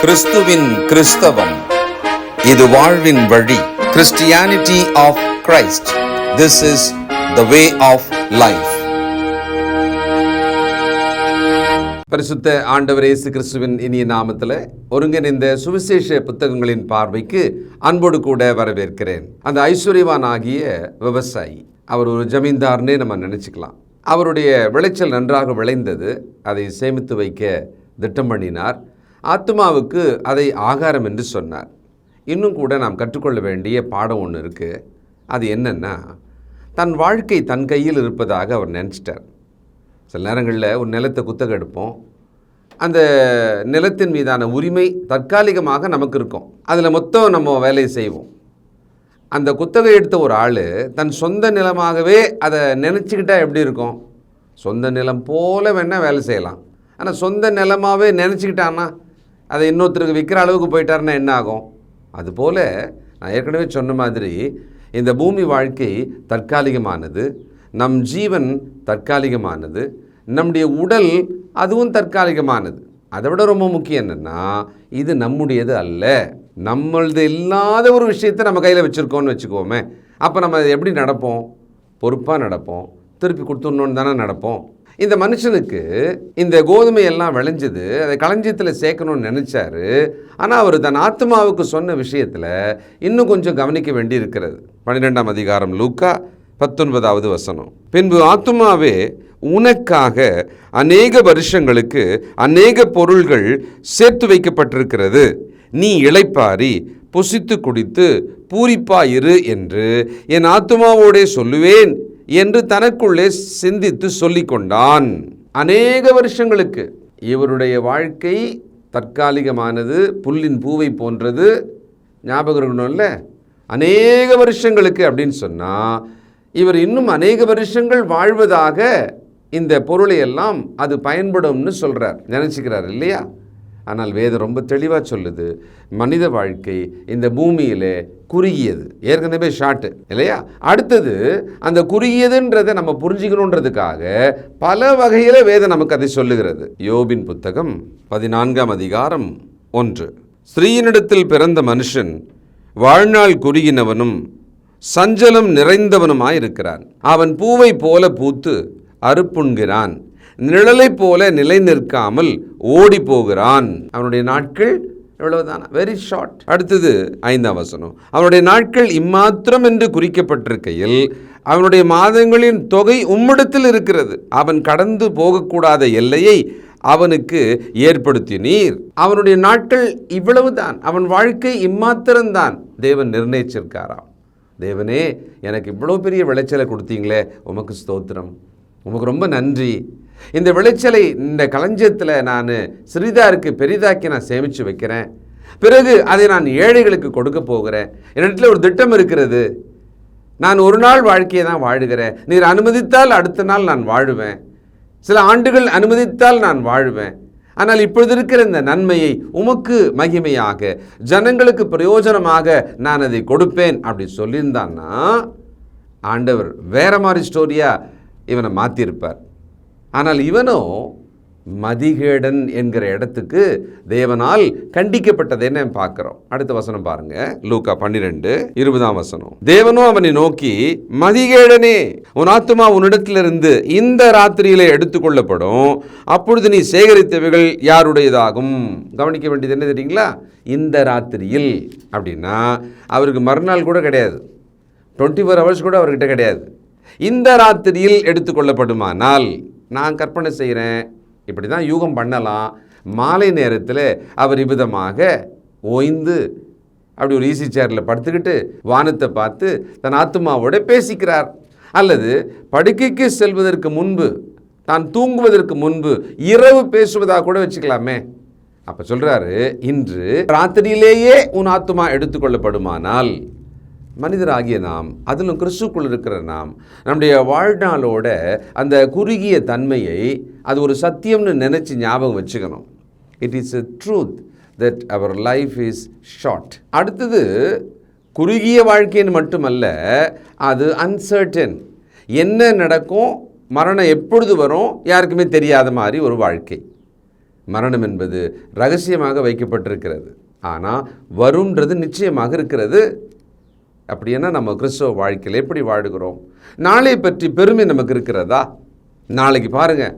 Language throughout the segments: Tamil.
கிறிஸ்துவின் கிறிஸ்தவம், இது வாழ்வின் வழி. Christianity of Christ. This is the way of life. பரிசுத்த ஆண்டவர் இயேசு கிறிஸ்துவின் இனிய நாமத்தில் ஒருங்கிணைந்த சுவிசேஷ புத்தகங்களின் பார்வைக்கு அன்போடு கூட வரவேற்கிறேன். அந்த ஐஸ்வர்யவான் ஆகிய விவசாயி, அவர் ஒரு ஜமீன்தார்னே நம்ம நினச்சிக்கலாம். அவருடைய விளைச்சல் நன்றாக விளைந்தது. அதை சேமித்து வைக்க திட்டம் பண்ணினார். ஆத்துமாவுக்கு அதை ஆகாரம் என்று சொன்னார். இன்னும் கூட நாம் கற்றுக்கொள்ள வேண்டிய பாடம் ஒன்று இருக்குது. அது என்னென்னா, தன் வாழ்க்கை தன் கையில் இருப்பதாக அவர் நினச்சிட்டார். சில நேரங்களில் ஒரு நிலத்தை குத்தகை எடுப்போம். அந்த நிலத்தின் மீதான உரிமை தற்காலிகமாக நமக்கு இருக்கும். அதில் மொத்தம் நம்ம வேலையை செய்வோம். அந்த குத்தகை எடுத்த ஒரு ஆள் தன் சொந்த நிலமாகவே அதை நினச்சிக்கிட்டா எப்படி இருக்கும்? சொந்த நிலம் போல வேணால் வேலை செய்யலாம். ஆனால் சொந்த நிலமாகவே நினச்சிக்கிட்டான்னா, அதை இன்னொருத்தருக்கு விற்கிற அளவுக்கு போயிட்டாருன்னா என்ன ஆகும்? அதுபோல் நான் ஏற்கனவே சொன்ன மாதிரி இந்த பூமி வாழ்க்கை தற்காலிகமானது, நம் ஜீவன் தற்காலிகமானது, நம்முடைய உடல் அதுவும் தற்காலிகமானது. அதை விட ரொம்ப முக்கியம் என்னென்னா, இது நம்முடையது அல்ல. நம்மளது இல்லாத ஒரு விஷயத்தை நம்ம கையில் வச்சுருக்கோன்னு வச்சுக்கோமே. அப்போ நம்ம எப்படி நடப்போம்? பொறுப்பாக நடப்போம். திருப்பி கொடுத்துடணுன்னு தானே நடப்போம். இந்த மனுஷனுக்கு இந்த கோதுமை எல்லாம் விளைஞ்சது, அதை களஞ்சியத்தில் சேர்க்கணும்னு நினச்சாரு. ஆனால் அவர் தன் ஆத்மாவுக்கு சொன்ன விஷயத்தில் இன்னும் கொஞ்சம் கவனிக்க வேண்டி இருக்கிறது. 12ஆம் அதிகாரம் லூக்கா 19வது வசனம். பின்பு ஆத்துமாவே, உனக்காக அநேக வருஷங்களுக்கு அநேக பொருள்கள் சேர்த்து வைக்கப்பட்டிருக்கிறது. நீ இளைப்பாரி புசித்து குடித்து பூரிப்பாயிரு என்று என் ஆத்துமாவோடே சொல்லுவேன் என்று தனக்குள்ளே சிந்தித்து சொல்லி கொண்டான். அநேக வருஷங்களுக்கு. இவருடைய வாழ்க்கை தற்காலிகமானது, புல்லின் பூவை போன்றது. ஞாபகம் இருக்கணும்ல, அநேக வருஷங்களுக்கு அப்படின்னு சொன்னால் இவர் இன்னும் அநேக வருஷங்கள் வாழ்வதாக இந்த பொருளை எல்லாம் அது பயன்படும்னு சொல்கிறார், நினச்சிக்கிறார் இல்லையா? ஆனால் வேதம் ரொம்ப தெளிவாக சொல்லுது, மனித வாழ்க்கை இந்த பூமியிலே குறுகியது. ஏற்கனவே ஷார்ட்டு இல்லையா? அடுத்தது அந்த குறுகியதுன்றதை நம்ம புரிஞ்சுக்கணுன்றதுக்காக பல வகையில் வேதம் நமக்கு அதை சொல்லுகிறது. யோபின் புத்தகம் 14ஆம் அதிகாரம் 1. ஸ்திரீயினிடத்தில் பிறந்த மனுஷன் வாழ்நாள் குறுகினவனும் சஞ்சலம் நிறைந்தவனுமாயிருக்கிறான். அவன் பூவை போல பூத்து அறுப்புண்கிறான், நிழலை போல நிலை நிற்காமல் ஓடி போகிறான். அவனுடைய நாட்கள் எவ்வளவுதானா? Very short. அடுத்தது 5ஆம் வசனம். அவனுடைய நாட்கள் இம்மாத்திரம் என்று குறிக்கப்பட்டிருக்கையில் அவனுடைய மாதங்களின் தொகை உம்மிடத்தில் இருக்கிறது. அவன் கடந்து போகக்கூடாத எல்லையை அவனுக்கு ஏற்படுத்தினீர். அவனுடைய நாட்கள் இவ்வளவுதான், அவன் வாழ்க்கை இம்மாத்திரம்தான் தேவன் நிர்ணயிச்சிருக்காராம். தேவனே, எனக்கு இவ்வளோ பெரிய விளைச்சலை கொடுத்தீங்களே, உமக்கு ஸ்தோத்திரம், உமக்கு ரொம்ப நன்றி. இந்த விளைச்சலை இந்த களஞ்சியத்தில் நான் சிறிதாருக்கு பெரிதாக்கி நான் சேமித்து வைக்கிறேன். பிறகு அதை நான் ஏழைகளுக்கு கொடுக்க போகிறேன். என்னிடத்தில் ஒரு திட்டம் இருக்கிறது. நான் ஒரு நாள் வாழ்க்கையை தான் வாழுகிறேன். நீர் அனுமதித்தால் அடுத்த நாள் நான் வாழுவேன். சில ஆண்டுகள் அனுமதித்தால் நான் வாழுவேன். ஆனால் இப்பொழுது இருக்கிற இந்த நன்மையை உமக்கு மகிமையாக, ஜனங்களுக்கு பிரயோஜனமாக நான் அதை கொடுப்பேன் அப்படி சொல்லியிருந்தான்னா ஆண்டவர் வேற மாதிரி ஸ்டோரியாக இவனை மாற்றிருப்பார். ஆனால் இவனோ மதிகேடன் என்கிற இடத்துக்கு தேவனால் கண்டிக்கப்பட்டதை என்ன பார்க்கிறோம். அடுத்த வசனம் பாருங்க, லூக்கா 12:20 வசனம். தேவனோ அவனை நோக்கி, மதிகேடனே, உன் ஆத்துமா உன்னிடத்திலிருந்து இந்த ராத்திரியிலே எடுத்துக்கொள்ளப்படும். அப்பொழுது நீ சேகரித்தவைகள் யாருடையதாகும்? கவனிக்க வேண்டியது என்ன தெரியுங்களா? இந்த ராத்திரியில் அப்படின்னா அவருக்கு மறுநாள் கூட கிடையாது, 24 hours கூட அவர்கிட்ட கிடையாது. இந்த ராத்திரியில் எடுத்துக்கொள்ளப்படுமானால், நான் கற்பனை செய்கிறேன், இப்படி தான் யூகம் பண்ணலாம். மாலை நேரத்தில் அவர் இவ்விதமாக ஓய்ந்து அப்படி ஒரு ஈஸி சேரில் படுத்துக்கிட்டு வானத்தை பார்த்து தன் ஆத்துமாவோட பேசிக்கிறார். அல்லது படுக்கைக்கு செல்வதற்கு முன்பு, தான் தூங்குவதற்கு முன்பு இரவு பேசுவதாக கூட வச்சுக்கலாமே. அப்போ சொல்கிறாரு, இன்று ராத்திரியிலேயே உன் ஆத்துமா எடுத்துக்கொள்ளப்படுமானால், மனிதராகிய நாம், அதிலும் கிறிஸ்துக்குள் இருக்கிற நாம், நம்முடைய வாழ்நாளோட அந்த குறுகிய தன்மையை அது ஒரு சத்தியம்னு நினச்சி ஞாபகம் வச்சுக்கணும். It is a truth that our life is short. அடுத்தது குறுகிய வாழ்க்கைன்னு மட்டுமல்ல, அது அன்சர்டன். என்ன நடக்கும், மரணம் எப்பொழுது வரும் யாருக்குமே தெரியாத மாதிரி ஒரு வாழ்க்கை. மரணம் என்பது ரகசியமாக வைக்கப்பட்டிருக்கிறது, ஆனால் வரும்ன்றது நிச்சயமாக இருக்கிறது. அப்படின்னா நம்ம கிறிஸ்தவ வாழ்க்கையில் எப்படி வாழுகிறோம்? நாளை பற்றி பெருமை நமக்கு இருக்கிறதா? நாளைக்கு பாருங்கள்,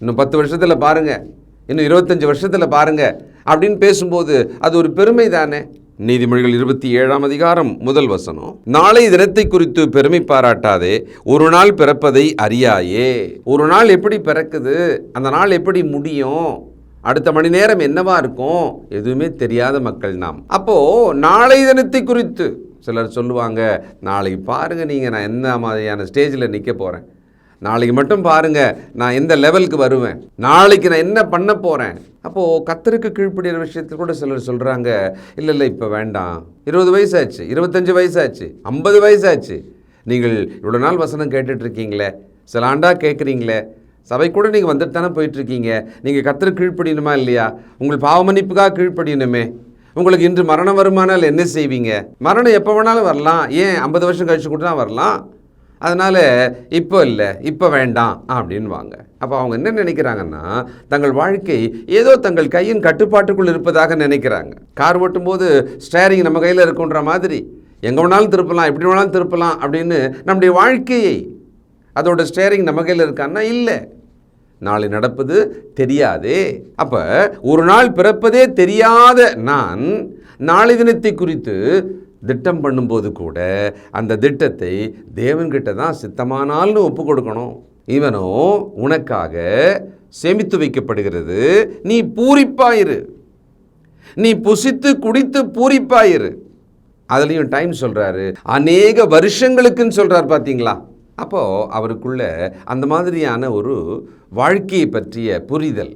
இன்னும் 10 வருஷத்தில் பாருங்கள், இன்னும் 25 வருஷத்தில் பாருங்கள் அப்படின்னு பேசும்போது அது ஒரு பெருமை தானே? நீதிமொழிகள் 27ஆம் அதிகாரம் 1 வசனம், நாளை தினத்தை குறித்து பெருமை பாராட்டாதே, ஒரு நாள் பிறப்பதை அறியாயே. ஒரு நாள் எப்படி பிறக்குது, அந்த நாள் எப்படி முடியும், அடுத்த மணி நேரம் என்னவா இருக்கும், எதுவுமே தெரியாத மக்கள் நாம். அப்போ நாளை தினத்தை குறித்து சிலர் சொல்லுவாங்க, நாளைக்கு பாருங்க நீங்கள் நான் என்ன மாதிரியான ஸ்டேஜில் நிற்க போகிறேன், நாளைக்கு மட்டும் பாருங்கள் நான் எந்த லெவலுக்கு வருவேன், நாளைக்கு நான் என்ன பண்ண போகிறேன். அப்போது கர்த்தருக்கு கீழ்ப்படுகிற விஷயத்தில் கூட சிலர் சொல்கிறாங்க, இல்லை இப்போ வேண்டாம், 20 வயசாச்சு, 25 வயசாச்சு, 50 வயசாச்சு, நீங்கள் இவ்வளோ நாள் வசனம் கேட்டுட்ருக்கீங்களே, சில ஆண்டாக கேட்குறீங்களே, சபை கூட நீங்கள் வந்துட்டு தானே போயிட்டுருக்கீங்க, நீங்கள் கர்த்தருக்கு கீழ்ப்படியணுமா இல்லையா, உங்கள் பாவ மன்னிப்புக்காக கீழ்ப்படியணுமே, உங்களுக்கு இன்று மரணம் வருமானால் என்ன செய்வீங்க? மரணம் எப்போ வேணாலும் வரலாம், ஏன் 50 வருஷம் கழிச்சு கூட தான் வரலாம், அதனால் இப்போ இல்லை, இப்போ வேண்டாம் அப்படின்னு வாங்க. அப்போ அவங்க என்ன நினைக்கிறாங்கன்னா, தங்கள் வாழ்க்கை ஏதோ தங்கள் கையின் கட்டுப்பாட்டுக்குள் இருப்பதாக நினைக்கிறாங்க. கார் ஓட்டும்போது ஸ்டேரிங் நம்ம கையில் இருக்குன்ற மாதிரி எங்கே வேணாலும் திருப்பலாம், எப்படி வேணாலும் திருப்பலாம் அப்படின்னு நம்முடைய வாழ்க்கையை, அதோட ஸ்டேரிங் நம்ம கையில் இருக்கான்னா இல்லை. நாளை நடப்பது தெரியாதே. அப்போ ஒரு நாள் பிறப்பதே தெரியாத நான் நாளை தினத்தை குறித்து திட்டம் பண்ணும்போது கூட அந்த திட்டத்தை தேவன்கிட்ட தான் சித்தமானால்னு ஒப்பு கொடுக்கணும். இவனோ உனக்காக சேமித்து வைக்கப்படுகிறது, நீ பூரிப்பாயிரு, நீ புசித்து குடித்து பூரிப்பாயிரு. அதுலேயும் டைம் சொல்கிறாரு, அநேக வருஷங்களுக்குன்னு சொல்கிறார், பார்த்தீங்களா? அப்போது அவருக்குள்ள அந்த மாதிரியான ஒரு வாழ்க்கையை பற்றிய புரிதல்,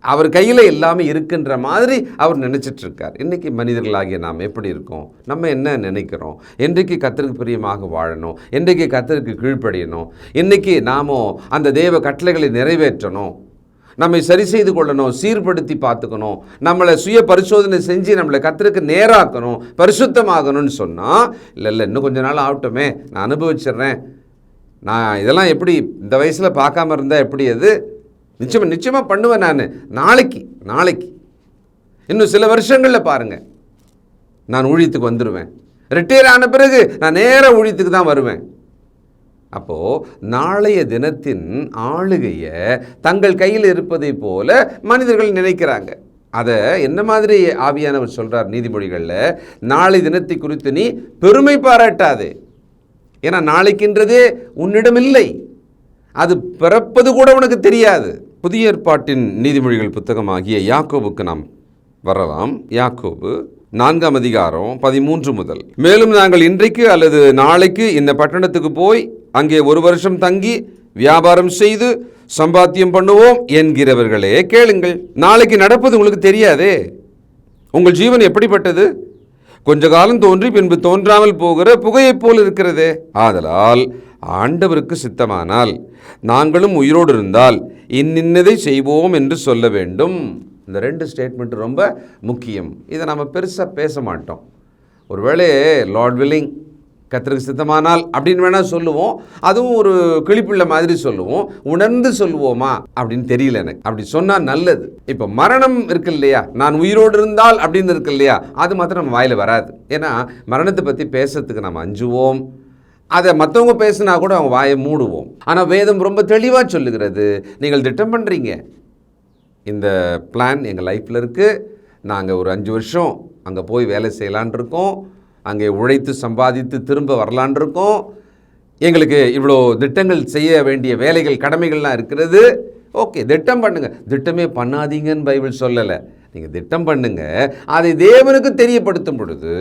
அவர் கையில் எல்லாமே இருக்குன்ற மாதிரி அவர் நினச்சிட்ருக்கார். இன்றைக்கி மனிதர்களாகிய நாம் எப்படி இருக்கோம், நம்ம என்ன நினைக்கிறோம், என்றைக்கு கர்த்தருக்கு பிரியமாக வாழணும், என்றைக்கு கர்த்தருக்கு கீழ்ப்படியணும், இன்றைக்கி நாமோ அந்த தேவ கட்டளைகளை நிறைவேற்றணும், நம்மை சரி செய்து கொள்ளணும், சீர்படுத்தி பார்த்துக்கணும், நம்மளை சுய பரிசோதனை செஞ்சு நம்மளை கர்த்தருக்கு நேராக்கணும், பரிசுத்தமாகணும்னு சொன்னால், இல்லை இன்னும் கொஞ்ச நாள் ஆகட்டுமே, நான் அனுபவிச்சிட்றேன், நான் இதெல்லாம் எப்படி இந்த வயசில் பார்க்காம இருந்தால் எப்படி, அது நிச்சயமாக பண்ணுவேன் நான், நாளைக்கு இன்னும் சில வருஷங்களில் பாருங்கள் நான் ஊழியத்துக்கு வந்துடுவேன், ரிட்டையர் ஆன பிறகு நான் நேராக ஊழியத்துக்கு தான் வருவேன். அப்போது நாளைய தினத்தின் ஆளுகையை தங்கள் கையில் இருப்பதை போல மனிதர்கள் நினைக்கிறாங்க. அதை என்ன மாதிரி ஆவியானவர் சொல்கிறார் நீதிமொழிகளில், நாளை தினத்தை குறித்து நீ பெருமை பாராட்டாதே, ஏன்னா நாளைக்குன்றதே உன்னிடம் இல்லை, அது பிறப்பது கூட உனக்கு தெரியாது. புதிய ஏற்பாட்டின் நீதிமொழிகள் புத்தகமாகிய யாக்கோபுக்கு நாம் வரலாம். யாக்கோபு 4ஆம் அதிகாரம் 13 முதல், மேலும் நாங்கள் இன்றைக்கு அல்லது நாளைக்கு இந்த பட்டணத்துக்கு போய் அங்கே 1 வருஷம் தங்கி வியாபாரம் செய்து சம்பாத்தியம் பண்ணுவோம் என்கிறவர்களே கேளுங்கள். நாளைக்கு நடப்பது உங்களுக்கு தெரியாதே. உங்கள் ஜீவன் எப்படிப்பட்டது? கொஞ்ச காலம் தோன்றி பின்பு தோன்றாமல் போகிற புகையைப் போல் இருக்கிறதே. ஆதலால் ஆண்டவருக்கு சித்தமானால் நாங்களும் உயிரோடு இருந்தால் இன்னின்னதை செய்வோம் என்று சொல்ல வேண்டும். இந்த 2 ஸ்டேட்மெண்ட் ரொம்ப முக்கியம். இதை நம்ம பெருசாக பேச மாட்டோம். ஒருவேளை லார்ட் வில்லிங், கர்த்தருக்கு சித்தமானால் அப்படின்னு வேணால் சொல்லுவோம், அதுவும் ஒரு கிளிப்பிள்ள மாதிரி சொல்லுவோம். உணர்ந்து சொல்லுவோமா அப்படின்னு தெரியல எனக்கு. அப்படி சொன்னால் நல்லது. இப்போ மரணம் இருக்கு இல்லையா, நான் உயிரோடு இருந்தால் அப்படின்னு இருக்கு இல்லையா, அது மாத்திரம் நம்ம வாயில் வராது. ஏன்னா மரணத்தை பற்றி பேசுறதுக்கு நம்ம அஞ்சுவோம், அதை மற்றவங்க பேசுனா கூட அவங்க வாயை மூடுவோம். ஆனால் வேதம் ரொம்ப தெளிவாக சொல்லுகிறது, நீங்கள் திட்டம் பண்ணுறீங்க, இந்த பிளான் எங்கள் லைஃப்பில் இருக்குது, நாங்கள் ஒரு 5 வருஷம் அங்கே போய் வேலை செய்யலான் இருக்கோம், அங்கே உழைத்து சம்பாதித்து திரும்ப வரலான் இருக்கோம், எங்களுக்கு இவ்வளோ திட்டங்கள் செய்ய வேண்டிய வேலைகள் கடமைகள்லாம் இருக்கிறது. ஓகே, திட்டம் பண்ணுங்கள். திட்டமே பண்ணாதீங்கன்னு பைபிள் சொல்லலை. நீங்கள் திட்டம் பண்ணுங்க, அதை தேவனுக்கு தெரியப்படுத்தும் பொழுது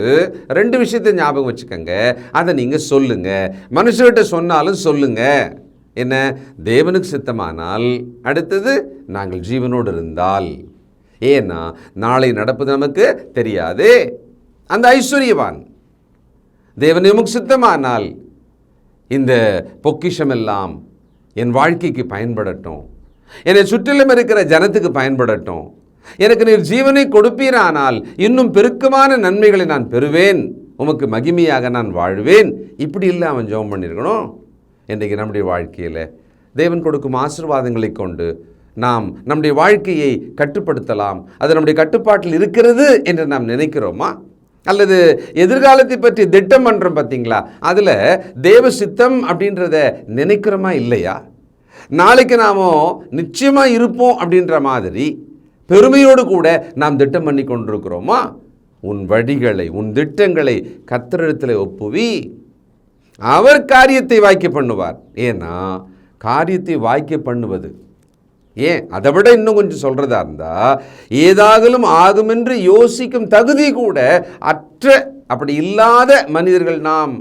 2 விஷயத்தை ஞாபகம் வச்சுக்கோங்க. அதை நீங்கள் சொல்லுங்கள், மனுஷர்கிட்ட சொன்னாலும் சொல்லுங்கள். என்ன? தேவனுக்கு சித்தமானால், அடுத்தது நாங்கள் ஜீவனோடு இருந்தால். ஏன்னா நாளை நடப்பது நமக்கு தெரியாதே. அந்த ஐஸ்வர்யவான் தேவன் நமக்கு சித்தமானால் இந்த பொக்கிஷமெல்லாம் என் வாழ்க்கைக்கு பயன்படட்டும், என்னை சுற்றிலும் இருக்கிற ஜனத்துக்கு பயன்படட்டும், எனக்கு நீர் ஜீவனை கொடுப்பீரானால் இன்னும் பெருக்கமான நன்மைகளை நான் பெறுவேன், உமக்கு மகிமையாக நான் வாழ்வேன். இப்படி இல்லை அவன் ஜெபம் பண்ணியிருக்கணும். இன்றைக்கு நம்முடைய வாழ்க்கையில் தேவன் கொடுக்கும் ஆசீர்வாதங்களை கொண்டு நாம் நம்முடைய வாழ்க்கையை கட்டுப்படுத்தலாம், அது நம்முடைய கட்டுப்பாட்டில் இருக்கிறது என்று நாம் நினைக்கிறோமா? அல்லது எதிர்காலத்தை பற்றி திட்டம் பண்ணுறோம் பார்த்தீங்களா, அதில் தேவ சித்தம் அப்படின்றத நினைக்கிறோமா இல்லையா? நாளைக்கு நாம் நிச்சயமாக இருப்போம் அப்படின்ற மாதிரி பெருமையோடு கூட நாம் திட்டம் பண்ணி கொண்டிருக்கிறோமா? உன் வழிகளை, உன் திட்டங்களை கர்த்தரிடத்தில் ஒப்புவி, அவர் காரியத்தை வாய்க்க பண்ணுவார். ஏன்னா காரியத்தை வாய்க்க பண்ணுவது, ஏன் அதை விட இன்னும் கொஞ்சம் சொல்கிறதா இருந்தால், ஏதாகலும் ஆகுமென்று யோசிக்கும் தகுதி கூட அற்ற, அப்படி இல்லாத மனிதர்கள் நாம்.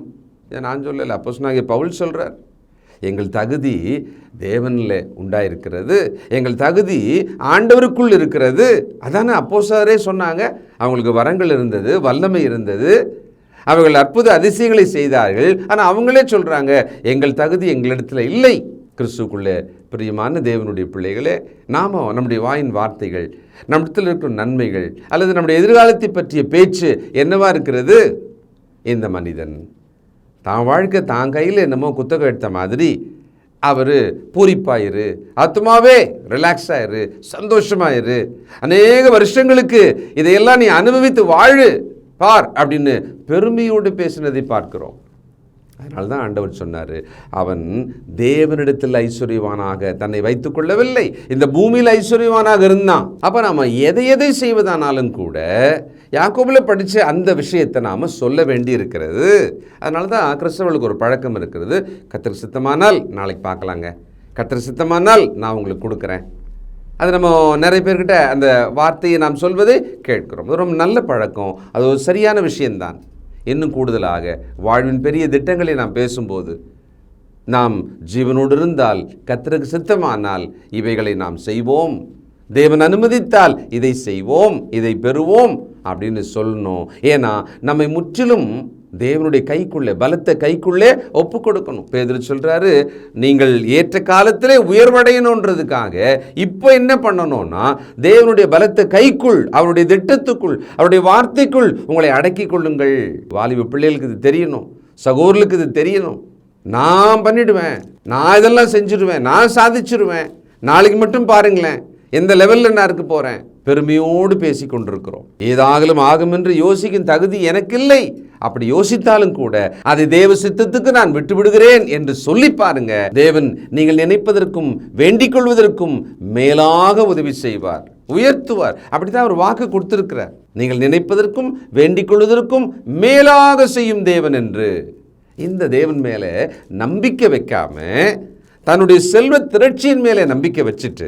நான் சொல்லலை, அப்போஸ்தலனாகிய பவுல் சொல்கிறார், எங்கள் தகுதி தேவனில் உண்டாயிருக்கிறது, எங்கள் தகுதி ஆண்டவருக்குள் இருக்கிறது. அதானே அப்போஸ்தலரே சொன்னாங்க. அவங்களுக்கு வரங்கள் இருந்தது, வல்லமை இருந்தது, அவர்கள் அற்புத அதிசயங்களை செய்தார்கள். ஆனால் அவங்களே சொல்கிறாங்க, எங்கள் தகுதி எங்களிடத்தில் இல்லை. கிறிஸ்துக்குள்ளே பிரியமான தேவனுடைய பிள்ளைகளே, நாம் நம்முடைய வாயின் வார்த்தைகள், நம்மிடத்தில் இருக்கிற நன்மைகள் அல்லது நம்முடைய எதிர்காலத்தை பற்றிய பேச்சு என்னவா இருக்கிறது? இந்த மனிதன் தான் வாழ்க்கை தான் கையில் என்னமோ குத்தகை எடுத்த மாதிரி அவர் பூரிப்பாயிரு, ஆத்மாவே ரிலாக்ஸ் ஆயிரு, சந்தோஷமாயிரு, அநேக வருஷங்களுக்கு இதையெல்லாம் நீ அனுபவித்து வாழு பார் அப்படின்னு பெருமையோடு பேசினதை பார்க்கிறோம். அதனால தான் ஆண்டவர் சொன்னார், அவன் தேவனிடத்தில் ஐஸ்வர்யவானாக தன்னை வைத்துக் கொள்ளவில்லை, இந்த பூமியில் ஐஸ்வர்யவானாக இருந்தான். அப்போ நாம் எதை எதை செய்வதானாலும் கூட யாக்கோபில் படித்த அந்த விஷயத்தை நாம் சொல்ல வேண்டி இருக்கிறது. அதனால தான் கிறிஸ்தவர்களுக்கு ஒரு பழக்கம் இருக்கிறது, கர்த்தருக்கு சித்தமானால் நாளைக்கு பார்க்கலாங்க, கர்த்தருக்கு சித்தமானால் நான் உங்களுக்கு கொடுக்குறேன். அது நம்ம நிறைய பேர்கிட்ட அந்த வார்த்தையை நாம் சொல்வதை கேட்கிறோம். அது ரொம்ப நல்ல பழக்கம், அது ஒரு சரியான விஷயம்தான். இன்னும் கூடுதலாக வாழ்வின் பெரிய திட்டங்களை நாம் பேசும்போது, நாம் ஜீவனோடு இருந்தால், கர்த்தருக்கு சித்தமானால் இவைகளை நாம் செய்வோம், தேவன் அனுமதித்தால் இதை செய்வோம், இதை பெறுவோம் அப்படின்னு சொல்லணும். ஏன்னா நம்மை முற்றிலும் தேவனுடைய கைக்குள்ளே, பலத்த கைக்குள்ளே ஒப்பு கொடுக்கணும். பேதுரு சொல்றாரு, நீங்கள் ஏற்ற காலத்திலே உயர்வடையணுன்றதுக்காக இப்போ என்ன பண்ணணும்னா, தேவனுடைய பலத்த கைக்குள், அவருடைய திட்டத்துக்குள், அவருடைய வார்த்தைக்குள் உங்களை அடக்கி கொள்ளுங்கள். வாலிப பிள்ளைகளுக்கு இது தெரியணும், சகோதரர்களுக்கு இது தெரியணும். நான் பண்ணிடுவேன், நான் இதெல்லாம் செஞ்சுடுவேன், நான் சாதிச்சிடுவேன், நாளைக்கு மட்டும் பாருங்களேன் எந்த லெவலில் நான் இருக்க போகிறேன். பெருமையோடு பேசி கொண்டிருக்கிறோம். ஏதாகலும் ஆகும் என்று யோசிக்கும் தகுதி எனக்கு இல்லை. அப்படி யோசித்தாலும் கூட அதை தேவ சித்தத்துக்கு நான் விட்டு விடுகிறேன் என்று சொல்லி பாருங்க. தேவன் நீங்கள் நினைப்பதற்கும் வேண்டிக் கொள்வதற்கும் மேலாக உதவி செய்வார், உயர்த்துவார். அப்படித்தான் அவர் வாக்கு கொடுத்திருக்கிறார், நீங்கள் நினைப்பதற்கும் வேண்டிக் கொள்வதற்கும் மேலாக செய்யும் தேவன் என்று. இந்த தேவன் மேலே நம்பிக்கை வைக்காம தன்னுடைய செல்வ திரட்சியின் மேலே நம்பிக்கை வச்சுட்டு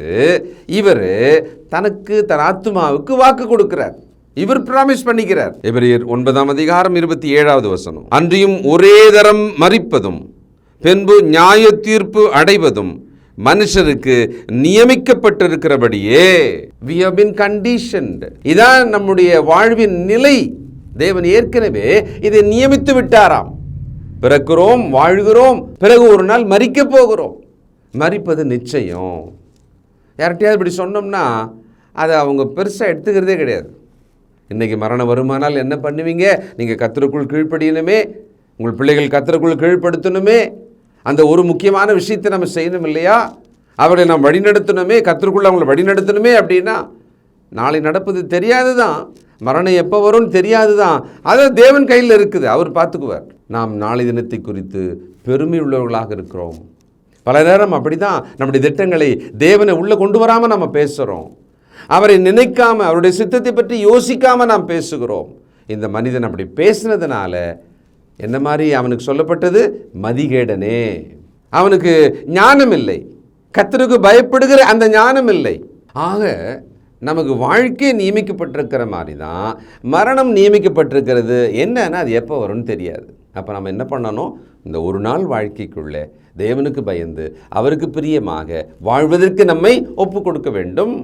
இவர் தனக்கு, தன் ஆத்துமாவுக்கு வாக்கு கொடுக்கிறார். இவர் பிராமிஸ் பண்ணிக்கிறார். எபிரேயர் 9:27 அன்றியும் ஒரே தரம் மரிப்பதும் பின்பு நியாய தீர்ப்பு அடைவதும் மனுஷருக்கு நியமிக்கப்பட்டிருக்கிறபடியே we have been conditioned. இதான் நம்முடைய வாழ்வின் நிலை. தேவன் ஏற்கனவே இதை நியமித்து விட்டாராம். பிறக்கிறோம், வாழ்கிறோம், பிறகு ஒரு நாள் மரிக்க போகிறோம். மரிப்பது நிச்சயம். யார்கிட்டையாவது இப்படி சொன்னோம்னா அதை அவங்க பெருசாக எடுத்துக்கிறதே கிடையாது. இன்றைக்கி மரணம் வருமானால் என்ன பண்ணுவீங்க? நீங்கள் கர்த்தருக்குள் கீழ்ப்படியணுமே, உங்கள் பிள்ளைகள் கர்த்தருக்குள் கீழ்ப்படுத்தணுமே, அந்த ஒரு முக்கியமான விஷயத்தை நம்ம செய்யணும் இல்லையா? அவர்களை நாம் வழிநடத்தணுமே, கர்த்தருக்குள்ள அவங்களை வழிநடத்தணுமே. அப்படின்னா நாளை நடப்பது தெரியாது தான், மரணம் எப்போ வரும்னு தெரியாது தான், அது தேவன் கையில் இருக்குது, அவர் பார்த்துக்குவார். நாம் நாளை தினத்தை குறித்து பெருமை உள்ளவர்களாக இருக்கிறோம். பல நேரம் அப்படி தான் நம்முடைய திட்டங்களை தேவனை உள்ளே கொண்டு வராமல் நம்ம பேசுகிறோம். அவரை நினைக்காம, அவருடைய சித்தத்தை பற்றி யோசிக்காமல் நாம் பேசுகிறோம். இந்த மனிதன் அப்படி பேசினதுனால என்ன மாதிரி அவனுக்கு சொல்லப்பட்டது? மதிகேடனே, அவனுக்கு ஞானம் இல்லை, கர்த்தருக்கு பயப்படுகிற அந்த ஞானம் இல்லை. ஆக நமக்கு வாழ்க்கை நியமிக்கப்பட்டிருக்கிற மாதிரி தான் மரணம் நியமிக்கப்பட்டிருக்கிறது. என்னன்னா அது எப்போ வரும்னு தெரியாது. அப்போ நம்ம என்ன பண்ணணும்? இந்த ஒரு நாள் வாழ்க்கைக்குள்ளே தேவனுக்கு பயந்து அவருக்கு பிரியமாக வாழ்வதற்கு நம்மை ஒப்பு கொடுக்க வேண்டும்.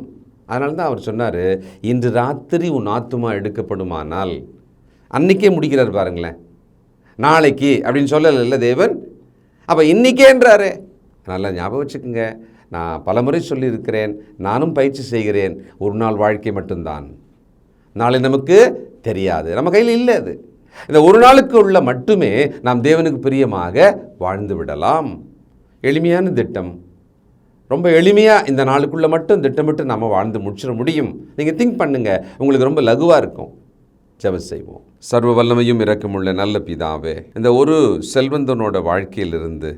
அதனால தான் அவர் சொன்னார், இன்று ராத்திரி உன் ஆத்துமா எடுக்கப்படுமானால், அன்றைக்கே முடிக்கிறார் பாருங்களேன், நாளைக்கு அப்படின்னு சொல்லலை தேவன். அப்போ இன்றைக்கேன்றாரு. நல்லா ஞாபகம் வச்சுக்கோங்க, நான் பலமுறை சொல்லியிருக்கிறேன், நானும் பயிற்சி செய்கிறேன். ஒரு நாள் வாழ்க்கை மட்டும்தான், நாளை நமக்கு தெரியாது, நம்ம கையில் இல்லை. அது இந்த ஒரு நாளுக்கு உள்ள மட்டுமே நாம் தேவனுக்கு பிரியமாக வாழ்ந்து விடலாம். எளிமையான திட்டம், ரொம்ப எளிமையாக இந்த நாளுக்குள்ளே மட்டும் திட்டமிட்டு நம்ம வாழ்ந்து முடிச்சிட முடியும். நீங்கள் திங்க் பண்ணுங்கள், உங்களுக்கு ரொம்ப லகுவாக இருக்கும். ஜெபம் செய்வோம். சர்வ வல்லமையும் இரக்கமுள்ள நல்ல பிதாவே, இந்த ஒரு செல்வந்தனோட வாழ்க்கையிலிருந்து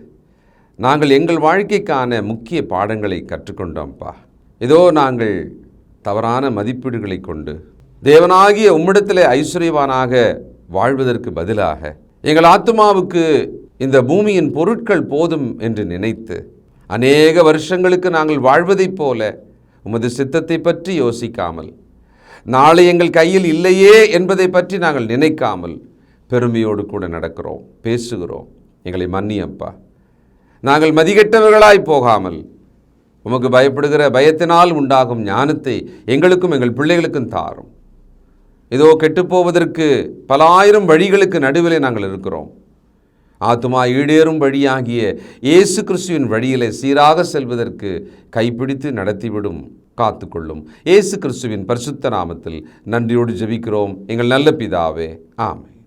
நாங்கள் எங்கள் வாழ்க்கைக்கான முக்கிய பாடங்களை கற்றுக்கொண்டோம்ப்பா. இதோ நாங்கள் தவறான மதிப்பீடுகளை கொண்டு தேவனாகிய உம்மிடத்திலே ஐஸ்வர்யவானாக வாழ்வதற்கு பதிலாக எங்கள் ஆத்துமாவுக்கு இந்த பூமியின் பொருட்கள் போதும் என்று நினைத்து அநேக வருஷங்களுக்கு நாங்கள் வாழ்வதைப் போல உமது சித்தத்தை பற்றி யோசிக்காமல், நாளை எங்கள் கையில் இல்லையே என்பதை பற்றி நாங்கள் நினைக்காமல் பெருமையோடு கூட நடக்கிறோம், பேசுகிறோம். எங்களை மன்னியப்பா. நாங்கள் மதிகெட்டவர்களாய் போகாமல் உமக்கு பயப்படுகிற பயத்தினால் உண்டாகும் ஞானத்தை எங்களுக்கும் எங்கள் பிள்ளைகளுக்கும் தாரும். இதோ கெட்டுப்போவதற்கு பல ஆயிரம் வழிகளுக்கு நடுவிலே நாங்கள் இருக்கிறோம். ஆத்துமா ஈடேறும் வழியாகிய இயேசு கிறிஸ்துவின் வழியிலே சீராக செல்வதற்கு கைப்பிடித்து நடத்திவிடும், காத்துக்கொள்ளும். இயேசு கிறிஸ்துவின் பரிசுத்த நாமத்தில் நன்றியோடு ஜெபிக்கிறோம் எங்கள் நல்ல பிதாவே, ஆமென்.